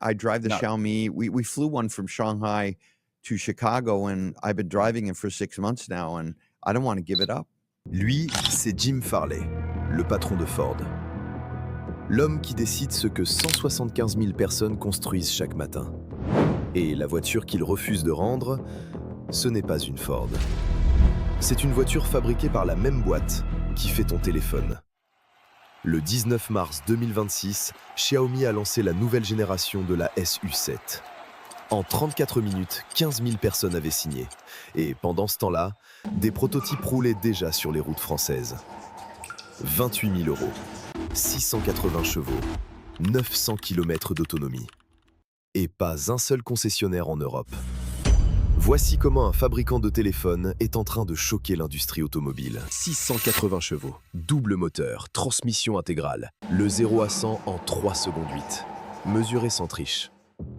I drive the No. Xiaomi. We flew one from Shanghai to Chicago, and I've been driving it for 6 months now, and I don't wanna give it up. Lui, c'est Jim Farley, le patron de Ford. L'homme qui décide ce que 175 000 personnes construisent chaque matin. Et la voiture qu'il refuse de rendre, ce n'est pas une Ford. C'est une voiture fabriquée par la même boîte qui fait ton téléphone. Le 19 mars 2026, Xiaomi a lancé la nouvelle génération de la SU7. En 34 minutes, 15 000 personnes avaient signé. Et pendant ce temps-là, des prototypes roulaient déjà sur les routes françaises. 28 000 €, 680 chevaux, 900 km d'autonomie. Et pas un seul concessionnaire en Europe. Voici comment un fabricant de téléphones est en train de choquer l'industrie automobile. 680 chevaux, double moteur, transmission intégrale, le 0 à 100 en 3 secondes 8. Mesuré sans triche.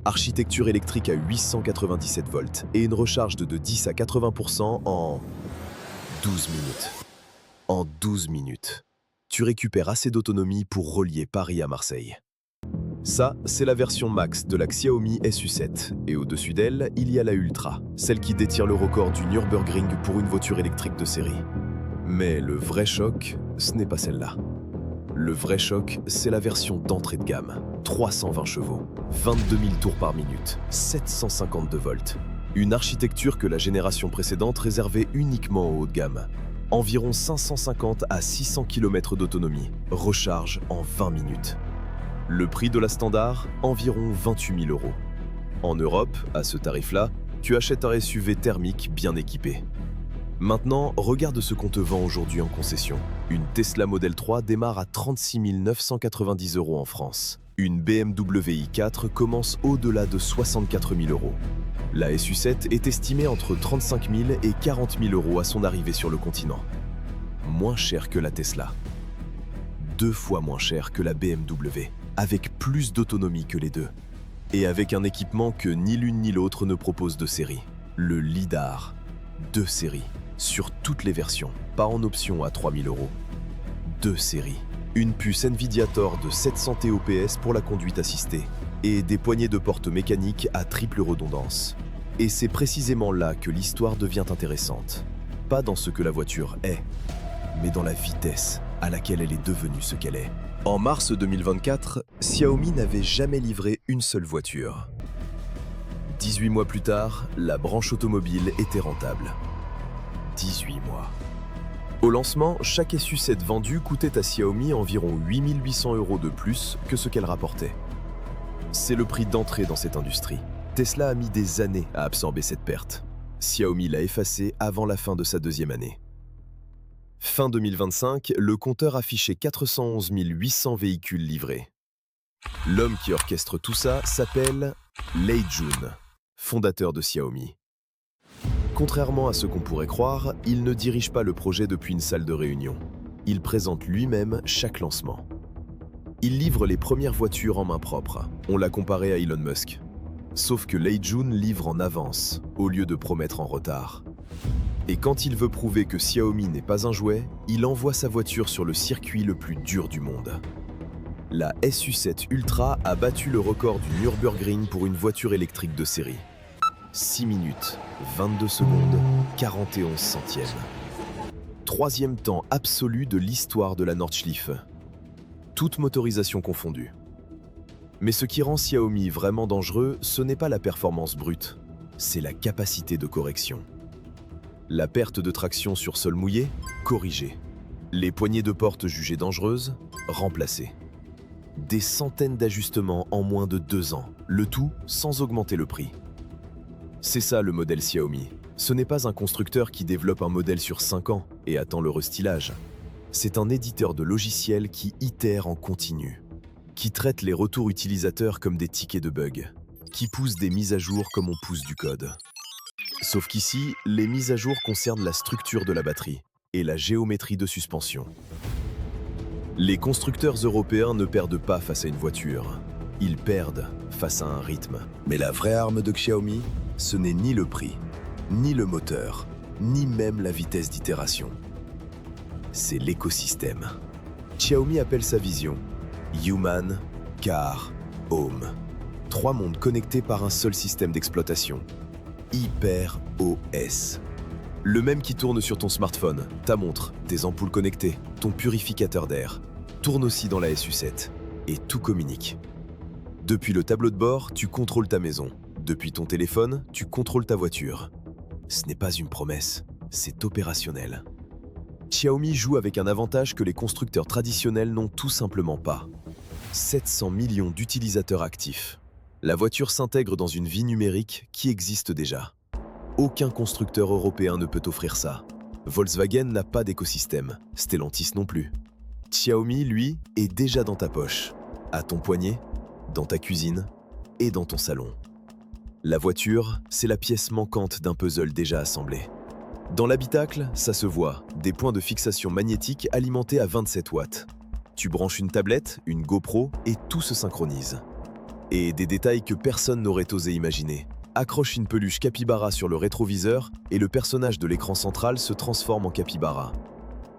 Architecture électrique à 897 volts et une recharge de 10 à 80% en 12 minutes. En 12 minutes, tu récupères assez d'autonomie pour relier Paris à Marseille. Ça, c'est la version max de la Xiaomi SU7. Et au-dessus d'elle, il y a la Ultra, celle qui détient le record du Nürburgring pour une voiture électrique de série. Mais le vrai choc, ce n'est pas celle-là. Le vrai choc, c'est la version d'entrée de gamme. 320 chevaux, 22 000 tours par minute, 752 volts. Une architecture que la génération précédente réservait uniquement au haut de gamme. Environ 550 à 600 km d'autonomie, recharge en 20 minutes. Le prix de la standard, environ 28 000 €. En Europe, à ce tarif-là, tu achètes un SUV thermique bien équipé. Maintenant, regarde ce qu'on te vend aujourd'hui en concession. Une Tesla Model 3 démarre à 36 990 € en France. Une BMW i4 commence au-delà de 64 000 €. La SU7 est estimée entre 35 000 et 40 000 € à son arrivée sur le continent. Moins cher que la Tesla. 2 fois moins cher que la BMW, avec plus d'autonomie que les deux. Et avec un équipement que ni l'une ni l'autre ne propose de série. Le LiDAR. 2 séries. Sur toutes les versions, pas en option à 3 000 €. 2 séries. Une puce Nvidia Thor de 700 TOPS pour la conduite assistée. Et des poignées de porte mécaniques à triple redondance. Et c'est précisément là que l'histoire devient intéressante. Pas dans ce que la voiture est, mais dans la vitesse à laquelle elle est devenue ce qu'elle est. En mars 2024, Xiaomi n'avait jamais livré une seule voiture. 18 mois plus tard, la branche automobile était rentable. 18 mois. Au lancement, chaque SU7 vendue coûtait à Xiaomi environ 8 800 € de plus que ce qu'elle rapportait. C'est le prix d'entrée dans cette industrie. Tesla a mis des années à absorber cette perte. Xiaomi l'a effacée avant la fin de sa deuxième année. Fin 2025, le compteur affichait 411 800 véhicules livrés. L'homme qui orchestre tout ça s'appelle Lei Jun, fondateur de Xiaomi. Contrairement à ce qu'on pourrait croire, il ne dirige pas le projet depuis une salle de réunion. Il présente lui-même chaque lancement. Il livre les premières voitures en main propre. On l'a comparé à Elon Musk. Sauf que Lei Jun livre en avance, au lieu de promettre en retard. Et quand il veut prouver que Xiaomi n'est pas un jouet, il envoie sa voiture sur le circuit le plus dur du monde. La SU7 Ultra a battu le record du Nürburgring pour une voiture électrique de série. 6 minutes, 22 secondes, 41 centièmes. Troisième temps absolu de l'histoire de la Nordschleife. Toute motorisation confondue. Mais ce qui rend Xiaomi vraiment dangereux, ce n'est pas la performance brute, c'est la capacité de correction. La perte de traction sur sol mouillé, corrigée. Les poignées de porte jugées dangereuses, remplacées. Des centaines d'ajustements en moins de 2 ans, le tout sans augmenter le prix. C'est ça le modèle Xiaomi. Ce n'est pas un constructeur qui développe un modèle sur 5 ans et attend le restylage. C'est un éditeur de logiciels qui itère en continu, qui traite les retours utilisateurs comme des tickets de bugs, qui pousse des mises à jour comme on pousse du code. Sauf qu'ici, les mises à jour concernent la structure de la batterie et la géométrie de suspension. Les constructeurs européens ne perdent pas face à une voiture, ils perdent face à un rythme. Mais la vraie arme de Xiaomi, ce n'est ni le prix, ni le moteur, ni même la vitesse d'itération. C'est l'écosystème. Xiaomi appelle sa vision Human, Car, Home. 3 mondes connectés par un seul système d'exploitation. HyperOS. Le même qui tourne sur ton smartphone, ta montre, tes ampoules connectées, ton purificateur d'air. Tourne aussi dans la SU7. Et tout communique. Depuis le tableau de bord, tu contrôles ta maison. Depuis ton téléphone, tu contrôles ta voiture. Ce n'est pas une promesse, c'est opérationnel. Xiaomi joue avec un avantage que les constructeurs traditionnels n'ont tout simplement pas. 700 millions d'utilisateurs actifs. La voiture s'intègre dans une vie numérique qui existe déjà. Aucun constructeur européen ne peut offrir ça. Volkswagen n'a pas d'écosystème, Stellantis non plus. Xiaomi, lui, est déjà dans ta poche, à ton poignet, dans ta cuisine et dans ton salon. La voiture, c'est la pièce manquante d'un puzzle déjà assemblé. Dans l'habitacle, ça se voit, des points de fixation magnétique alimentés à 27 watts. Tu branches une tablette, une GoPro et tout se synchronise. Et des détails que personne n'aurait osé imaginer. Accroche une peluche capybara sur le rétroviseur et le personnage de l'écran central se transforme en capybara.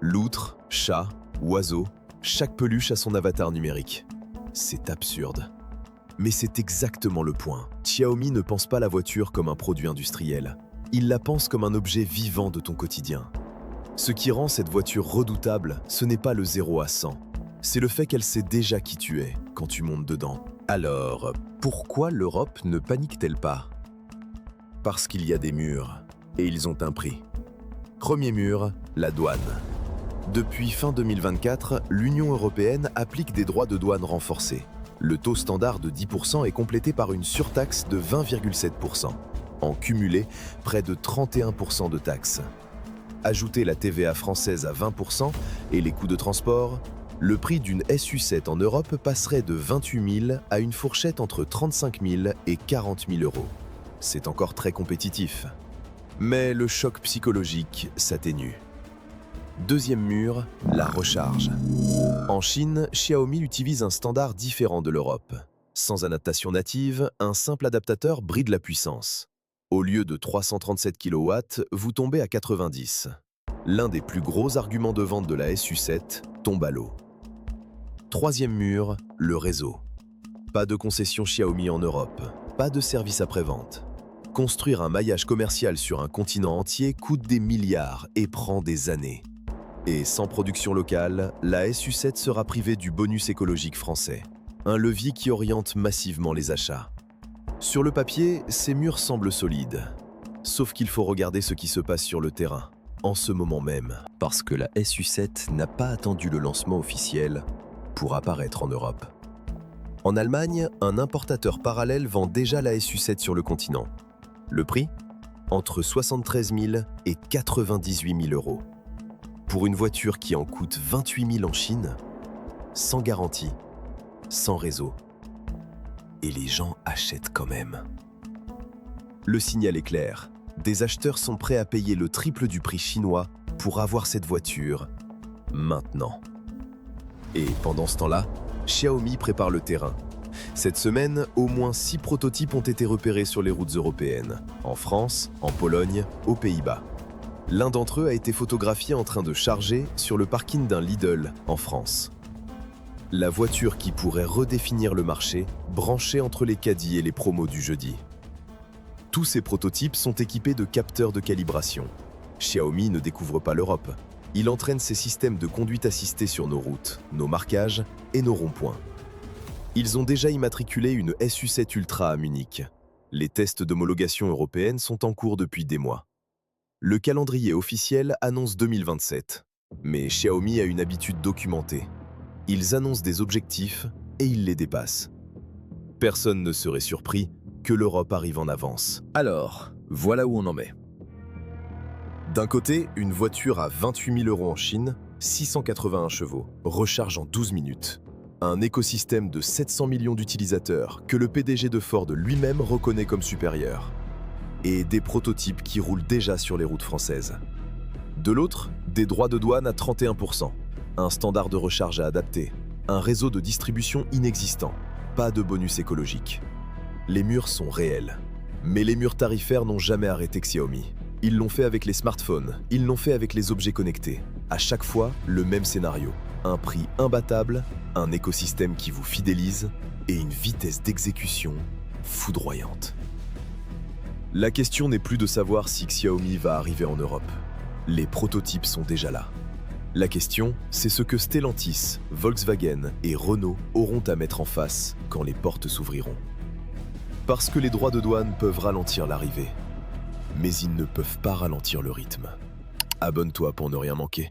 Loutre, chat, oiseau, chaque peluche a son avatar numérique. C'est absurde. Mais c'est exactement le point. Xiaomi ne pense pas la voiture comme un produit industriel. Il la pense comme un objet vivant de ton quotidien. Ce qui rend cette voiture redoutable, ce n'est pas le 0 à 100. C'est le fait qu'elle sait déjà qui tu es quand tu montes dedans. Alors, pourquoi l'Europe ne panique-t-elle pas? Parce qu'il y a des murs, et ils ont un prix. Premier mur, la douane. Depuis fin 2024, l'Union européenne applique des droits de douane renforcés. Le taux standard de 10% est complété par une surtaxe de 20,7%. En cumulé, près de 31% de taxes. Ajoutez la TVA française à 20% et les coûts de transport, le prix d'une SU7 en Europe passerait de 28 000 à une fourchette entre 35 000 et 40 000 euros. C'est encore très compétitif. Mais le choc psychologique s'atténue. Deuxième mur, la recharge. En Chine, Xiaomi utilise un standard différent de l'Europe. Sans adaptation native, un simple adaptateur bride la puissance. Au lieu de 337 kW, vous tombez à 90. L'un des plus gros arguments de vente de la SU7 tombe à l'eau. Troisième mur, le réseau. Pas de concession Xiaomi en Europe, pas de service après-vente. Construire un maillage commercial sur un continent entier coûte des milliards et prend des années. Et sans production locale, la SU7 sera privée du bonus écologique français, un levier qui oriente massivement les achats. Sur le papier, ces murs semblent solides, sauf qu'il faut regarder ce qui se passe sur le terrain, en ce moment même, parce que la SU7 n'a pas attendu le lancement officiel pour apparaître en Europe. En Allemagne, un importateur parallèle vend déjà la SU7 sur le continent. Le prix ? Entre 73 000 et 98 000 euros. Pour une voiture qui en coûte 28 000 en Chine, sans garantie, sans réseau. Et les gens achètent quand même. Le signal est clair. Des acheteurs sont prêts à payer le triple du prix chinois pour avoir cette voiture maintenant. Et pendant ce temps-là, Xiaomi prépare le terrain. Cette semaine, au moins 6 prototypes ont été repérés sur les routes européennes, en France, en Pologne, aux Pays-Bas. L'un d'entre eux a été photographié en train de charger sur le parking d'un Lidl en France. La voiture qui pourrait redéfinir le marché, branchée entre les caddies et les promos du jeudi. Tous ces prototypes sont équipés de capteurs de calibration. Xiaomi ne découvre pas l'Europe. Il entraîne ses systèmes de conduite assistée sur nos routes, nos marquages et nos ronds-points. Ils ont déjà immatriculé une SU7 Ultra à Munich. Les tests d'homologation européenne sont en cours depuis des mois. Le calendrier officiel annonce 2027. Mais Xiaomi a une habitude documentée. Ils annoncent des objectifs et ils les dépassent. Personne ne serait surpris que l'Europe arrive en avance. Alors, voilà où on en est. D'un côté, une voiture à 28 000 euros en Chine, 681 chevaux, recharge en 12 minutes. Un écosystème de 700 millions d'utilisateurs que le PDG de Ford lui-même reconnaît comme supérieur. Et des prototypes qui roulent déjà sur les routes françaises. De l'autre, des droits de douane à 31%, un standard de recharge à adapter, un réseau de distribution inexistant, pas de bonus écologique. Les murs sont réels. Mais les murs tarifaires n'ont jamais arrêté Xiaomi. Ils l'ont fait avec les smartphones, ils l'ont fait avec les objets connectés. À chaque fois, le même scénario. Un prix imbattable, un écosystème qui vous fidélise et une vitesse d'exécution foudroyante. La question n'est plus de savoir si Xiaomi va arriver en Europe. Les prototypes sont déjà là. La question, c'est ce que Stellantis, Volkswagen et Renault auront à mettre en face quand les portes s'ouvriront. Parce que les droits de douane peuvent ralentir l'arrivée, mais ils ne peuvent pas ralentir le rythme. Abonne-toi pour ne rien manquer.